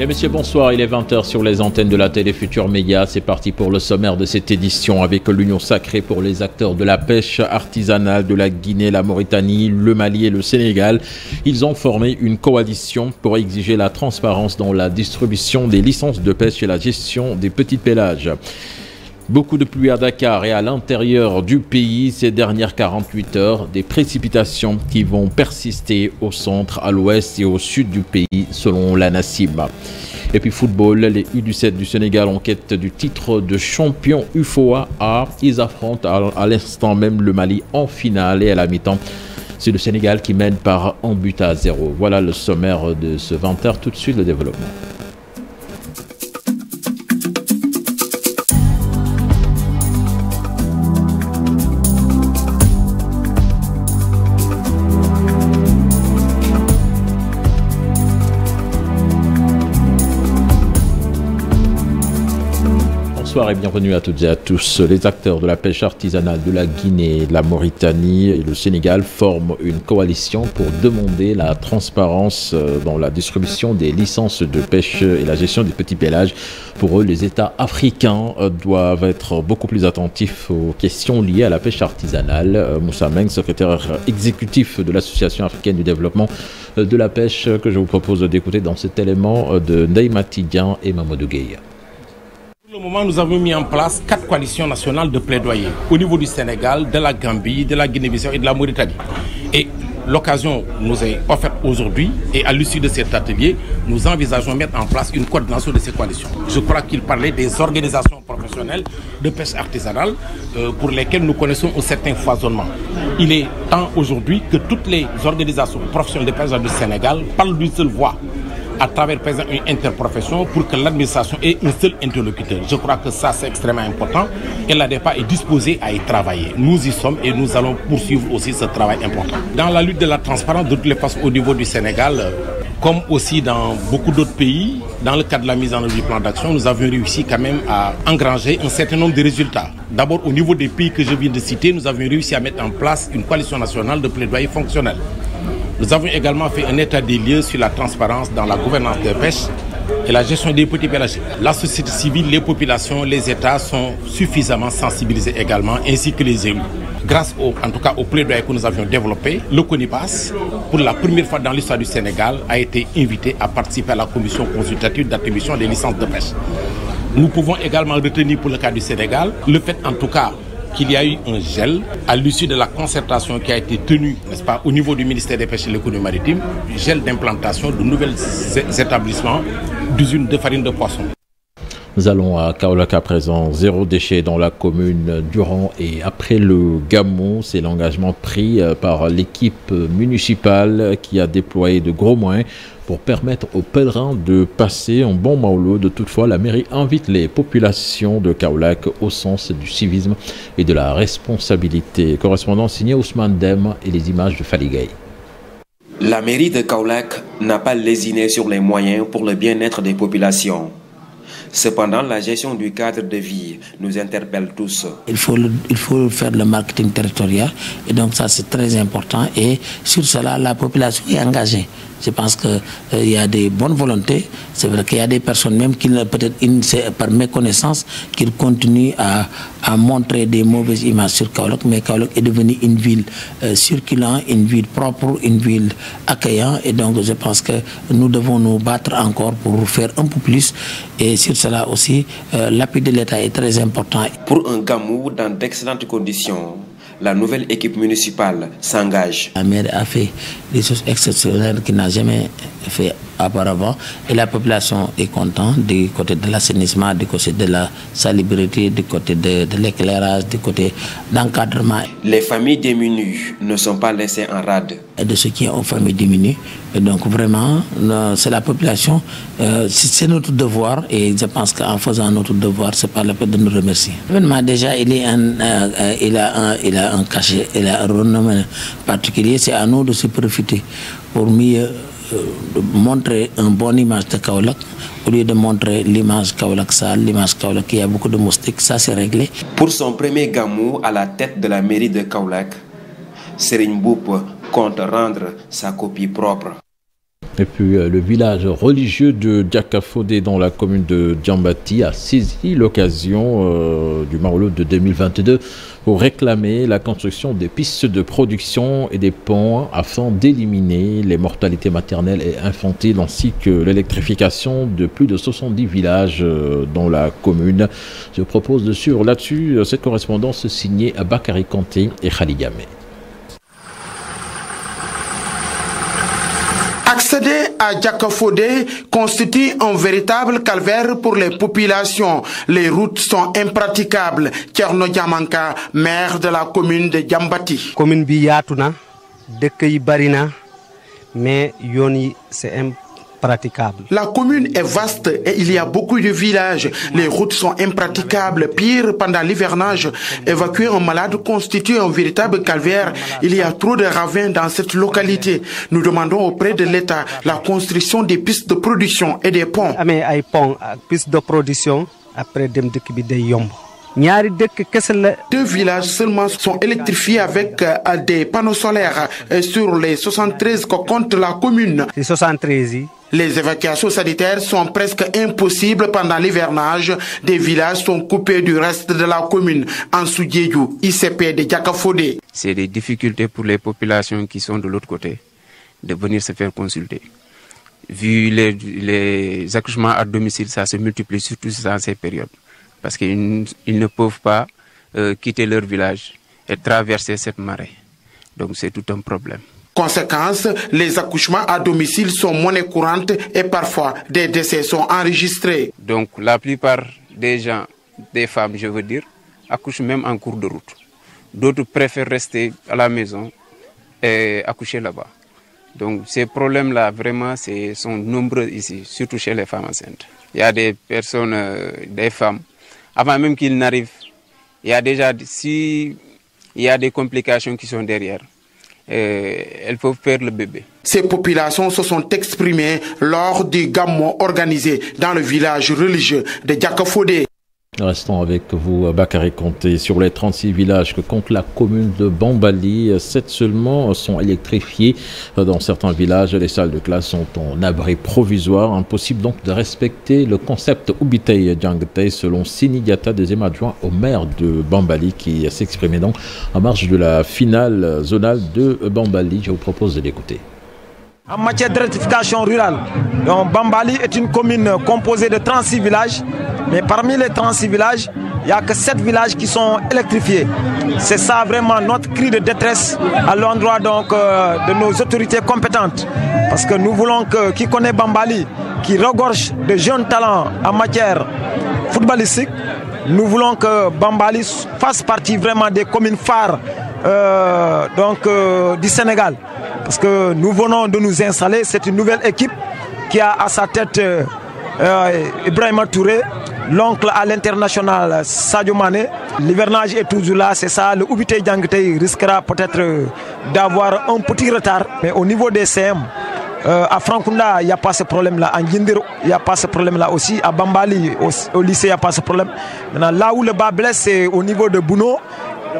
Et messieurs, bonsoir, il est 20h sur les antennes de la télé Futur Média. C'est parti pour le sommaire de cette édition avec l'Union sacrée pour les acteurs de la pêche artisanale de la Guinée, la Mauritanie, le Mali et le Sénégal. Ils ont formé une coalition pour exiger la transparence dans la distribution des licences de pêche et la gestion des petits pélages. Beaucoup de pluie à Dakar et à l'intérieur du pays ces dernières 48 heures. Des précipitations qui vont persister au centre, à l'ouest et au sud du pays selon l'ANACIM. Et puis football, les U17 du Sénégal en quête du titre de champion UFOA A. Ils affrontent à l'instant même le Mali en finale et à la mi-temps. C'est le Sénégal qui mène par 1-0. Voilà le sommaire de ce 20h. Tout de suite le développement. Bonsoir et bienvenue à toutes et à tous. Les acteurs de la pêche artisanale de la Guinée, de la Mauritanie et le Sénégal forment une coalition pour demander la transparence dans la distribution des licences de pêche et la gestion des petits pélages. Pour eux, les États africains doivent être beaucoup plus attentifs aux questions liées à la pêche artisanale. Moussa Meng, secrétaire exécutif de l'Association africaine du développement de la pêche, que je vous propose d'écouter dans cet élément de Ndeima Tidjan et Mamadou Gueye. Pour le moment, nous avons mis en place 4 coalitions nationales de plaidoyer au niveau du Sénégal, de la Gambie, de la Guinée-Bissau et de la Mauritanie. Et l'occasion nous est offerte aujourd'hui et à l'issue de cet atelier, nous envisageons de mettre en place une coordination de ces coalitions. Je crois qu'il parlait des organisations professionnelles de pêche artisanale pour lesquelles nous connaissons un certain foisonnement. Il est temps aujourd'hui que toutes les organisations professionnelles de pêche du Sénégal parlent d'une seule voix, à travers par exemple une interprofession pour que l'administration ait un seul interlocuteur. Je crois que ça c'est extrêmement important et la DEPA est disposée à y travailler. Nous y sommes et nous allons poursuivre aussi ce travail important. Dans la lutte de la transparence, de toutes les façons au niveau du Sénégal, comme aussi dans beaucoup d'autres pays, dans le cadre de la mise en œuvre du plan d'action, nous avons réussi quand même à engranger un certain nombre de résultats. D'abord au niveau des pays que je viens de citer, nous avons réussi à mettre en place une coalition nationale de plaidoyer fonctionnel. Nous avons également fait un état des lieux sur la transparence dans la gouvernance des pêches et la gestion des petits pélagiques. La société civile, les populations, les États sont suffisamment sensibilisés également, ainsi que les élus. Grâce en tout cas au plaidoyer que nous avions développé, le CONIPAS, pour la première fois dans l'histoire du Sénégal, a été invité à participer à la commission consultative d'attribution des licences de pêche. Nous pouvons également retenir pour le cas du Sénégal le fait en tout cas qu'il y a eu un gel à l'issue de la concertation qui a été tenue, n'est-ce pas, au niveau du ministère des Pêches et de l'économie maritime, gel d'implantation de nouveaux établissements d'usines de farine de poisson. Nous allons à Kaolack à présent. Zéro déchet dans la commune durant et après le Gamou. C'est l'engagement pris par l'équipe municipale qui a déployé de gros moyens pour permettre aux pèlerins de passer un bon maouloud. Toutefois, la mairie invite les populations de Kaolack au sens du civisme et de la responsabilité. Correspondant signé Ousmane Dem et les images de Faligay. La mairie de Kaolack n'a pas lésiné sur les moyens pour le bien-être des populations. Cependant, la gestion du cadre de vie nous interpelle tous. Il faut faire le marketing territorial et donc ça c'est très important et sur cela la population est engagée. Je pense qu'il y a des bonnes volontés. C'est vrai qu'il y a des personnes même qui peut-être par méconnaissance qu'ils continuent à montrer des mauvaises images sur Kaolack, mais Kaolack est devenue une ville circulante, une ville propre, une ville accueillante et donc je pense que nous devons nous battre encore pour faire un peu plus et sur cela aussi l'appui de l'État est très important. Pour un Gamou dans d'excellentes conditions, la nouvelle équipe municipale s'engage. La maire a fait des choses exceptionnelles qu'il n'a jamais fait auparavant et la population est contente du côté de l'assainissement, du côté de la salubrité, du côté de l'éclairage, du côté d'encadrement. Les familles démunies ne sont pas laissées en rade. Et de ceux qui ont famille diminuée. Et donc vraiment, c'est la population, c'est notre devoir et je pense qu'en faisant notre devoir, c'est pas la peine de nous remercier. L'événement déjà, il a un cachet, il a un renommé particulier, c'est à nous de se profiter pour mieux montrer une bonne image de Kaolack au lieu de montrer l'image Kaolack sale, l'image Kaolack qui a beaucoup de moustiques, ça c'est réglé. Pour son premier Gamou à la tête de la mairie de Kaolack, Serigne Mboup compte rendre sa copie propre. Et puis le village religieux de Diakafodé dans la commune de Diambati a saisi l'occasion du Marolo de 2022 pour réclamer la construction des pistes de production et des ponts afin d'éliminer les mortalités maternelles et infantiles ainsi que l'électrification de plus de 70 villages dans la commune. Je propose de suivre là-dessus cette correspondance signée à Bakary Kanté et Khaligame. Accéder à Diakafodé constitue un véritable calvaire pour les populations. Les routes sont impraticables. Thierno Diamanka, maire de la commune de Diambati. Commune bi yatuna, dekk yi bari na, mais yoon yi c'est impraticable. La commune est vaste et il y a beaucoup de villages. Les routes sont impraticables. Pire, pendant l'hivernage, évacuer un malade constitue un véritable calvaire. Il y a trop de ravins dans cette localité. Nous demandons auprès de l'État la construction des pistes de production et des ponts. Amé ay pont ak piste de production après dem dëkk bi day yomb. Deux villages seulement sont électrifiés avec des panneaux solaires sur les 73 que compte la commune. Les 73. Les évacuations sanitaires sont presque impossibles pendant l'hivernage. Des villages sont coupés du reste de la commune. En Soudjédiou, ICP de Diakafodé. C'est des difficultés pour les populations qui sont de l'autre côté de venir se faire consulter. Vu les accouchements à domicile, ça se multiplie surtout dans ces périodes. Parce qu'ils ne peuvent pas quitter leur village et traverser cette marée. Donc c'est tout un problème. Conséquence, les accouchements à domicile sont monnaie courante et parfois des décès sont enregistrés. Donc la plupart des gens, des femmes je veux dire, accouchent même en cours de route. D'autres préfèrent rester à la maison et accoucher là-bas. Donc ces problèmes-là vraiment sont nombreux ici, surtout chez les femmes enceintes. Il y a des personnes, des femmes, avant même qu'ils n'arrivent, il y a déjà, si il y a des complications qui sont derrière, elles peuvent perdre le bébé. Ces populations se sont exprimées lors du gammo organisé dans le village religieux de Diakafodé. Restons avec vous, Bakary Kanté. Sur les 36 villages que compte la commune de Bambali, 7 seulement sont électrifiés. Dans certains villages, les salles de classe sont en abri provisoire. Impossible donc de respecter le concept Ubitei Djangtei, selon Sini Diata, deuxième adjoint au maire de Bambali, qui s'exprimait donc en marge de la finale zonale de Bambali. Je vous propose de l'écouter. En matière d'électrification rurale, donc Bambali est une commune composée de 36 villages, mais parmi les 36 villages, il n'y a que 7 villages qui sont électrifiés. C'est ça vraiment notre cri de détresse à l'endroit donc de nos autorités compétentes. Parce que nous voulons que qui connaît Bambali, qui regorge de jeunes talents en matière footballistique, nous voulons que Bambali fasse partie vraiment des communes phares du Sénégal. Parce que nous venons de nous installer, c'est une nouvelle équipe qui a à sa tête Ibrahima Touré, l'oncle à l'international Sadio Mané. L'hivernage est toujours là, c'est ça. Le Ubitei Djangtei risquera peut-être d'avoir un petit retard. Mais au niveau des CM, à Frankunda, il n'y a pas ce problème-là. À Ndjindiro, il n'y a pas ce problème-là aussi. À Bambali, au lycée, il n'y a pas ce problème. Maintenant, là où le bas blesse, c'est au niveau de Bouno,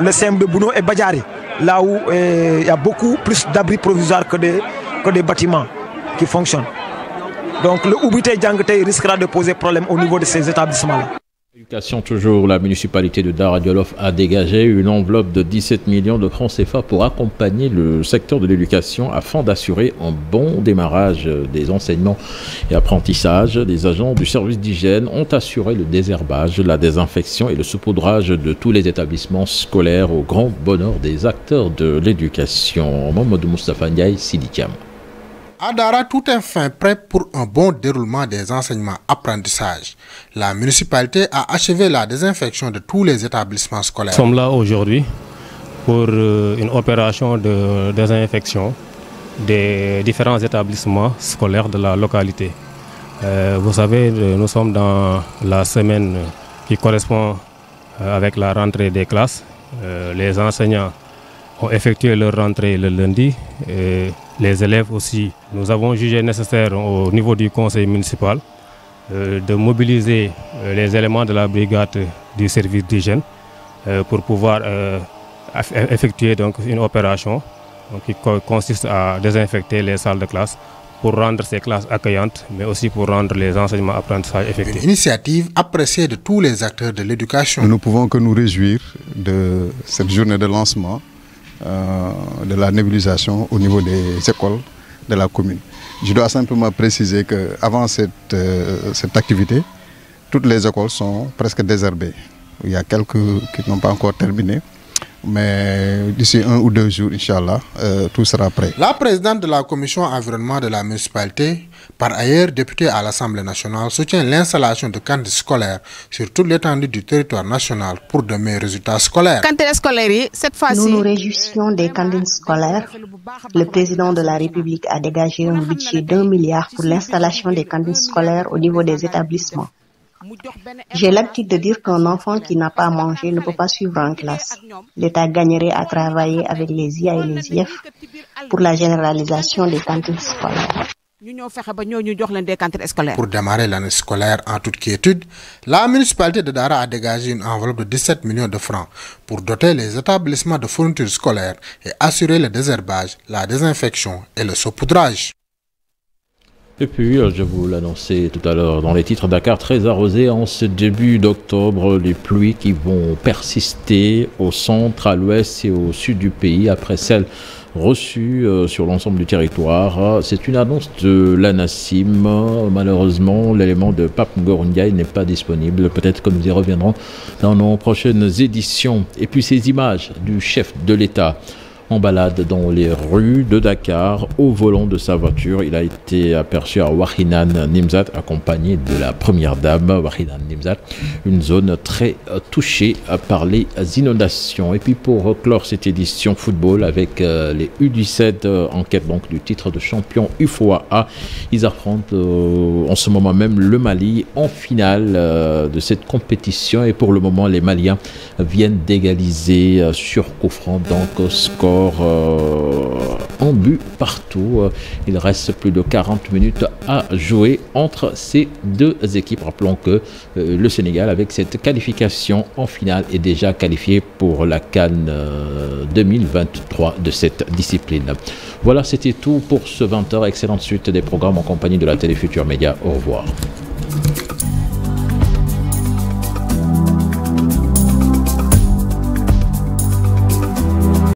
le CM de Bouno et Badjari. Là où il y a beaucoup plus d'abris provisoires que des bâtiments qui fonctionnent. Donc le Ubitei Djangtei risquera de poser problème au niveau de ces établissements-là. Éducation toujours, la municipalité de Dara Djolof a dégagé une enveloppe de 17 millions de francs CFA pour accompagner le secteur de l'éducation afin d'assurer un bon démarrage des enseignements et apprentissages. Les agents du service d'hygiène ont assuré le désherbage, la désinfection et le saupoudrage de tous les établissements scolaires au grand bonheur des acteurs de l'éducation. Mamadou Moustapha Ndiaye, Sidikam. À Dara, tout est fin prêt pour un bon déroulement des enseignements-apprentissages. La municipalité a achevé la désinfection de tous les établissements scolaires. Nous sommes là aujourd'hui pour une opération de désinfection des différents établissements scolaires de la localité. Vous savez, nous sommes dans la semaine qui correspond avec la rentrée des classes. Les enseignants ont effectué leur rentrée le lundi. Les élèves aussi. Nous avons jugé nécessaire au niveau du conseil municipal de mobiliser les éléments de la brigade du service d'hygiène pour pouvoir effectuer donc une opération qui consiste à désinfecter les salles de classe pour rendre ces classes accueillantes, mais aussi pour rendre les enseignements apprentissages effectifs. Une initiative appréciée de tous les acteurs de l'éducation. Nous ne pouvons que nous réjouir de cette journée de lancement de la nébulisation au niveau des écoles de la commune. Je dois simplement préciser qu'avant cette activité, toutes les écoles sont presque désherbées. Il y a quelques qui n'ont pas encore terminé. Mais d'ici 1 ou 2 jours, Inch'Allah, tout sera prêt. La présidente de la commission environnement de la municipalité, par ailleurs députée à l'Assemblée nationale, soutient l'installation de cantines scolaires sur toute l'étendue du territoire national pour de meilleurs résultats scolaires. Nous nous réjouissons des cantines scolaires. Le président de la République a dégagé un budget d'1 milliard pour l'installation des cantines scolaires au niveau des établissements. J'ai l'habitude de dire qu'un enfant qui n'a pas à manger ne peut pas suivre en classe. L'État gagnerait à travailler avec les IA et les IF pour la généralisation des cantines scolaires. Pour démarrer l'année scolaire en toute quiétude, la municipalité de Dara a dégagé une enveloppe de 17 millions de francs pour doter les établissements de fournitures scolaires et assurer le désherbage, la désinfection et le saupoudrage. Et puis, je vous l'annonçais tout à l'heure dans les titres, Dakar très arrosé en ce début d'octobre. Les pluies qui vont persister au centre, à l'ouest et au sud du pays après celles reçues sur l'ensemble du territoire. C'est une annonce de l'ANACIM. Malheureusement, l'élément de Pape Ngorundiaï n'est pas disponible. Peut-être que nous y reviendrons dans nos prochaines éditions. Et puis ces images du chef de l'État en balade dans les rues de Dakar au volant de sa voiture. Il a été aperçu à Wakhinane Nimzat accompagné de la première dame Wakhinane Nimzat, une zone très touchée par les inondations. Et puis pour clore cette édition football avec les U17 en quête donc du titre de champion UFOA, ils affrontent en ce moment même le Mali en finale de cette compétition et pour le moment les Maliens viennent d'égaliser sur coup franc, donc score en but partout. Il reste plus de 40 minutes à jouer entre ces deux équipes. Rappelons que le Sénégal, avec cette qualification en finale, est déjà qualifié pour la CAN 2023 de cette discipline. Voilà, c'était tout pour ce 20h. Excellente suite des programmes en compagnie de la Télé Futurs Médias. Au revoir.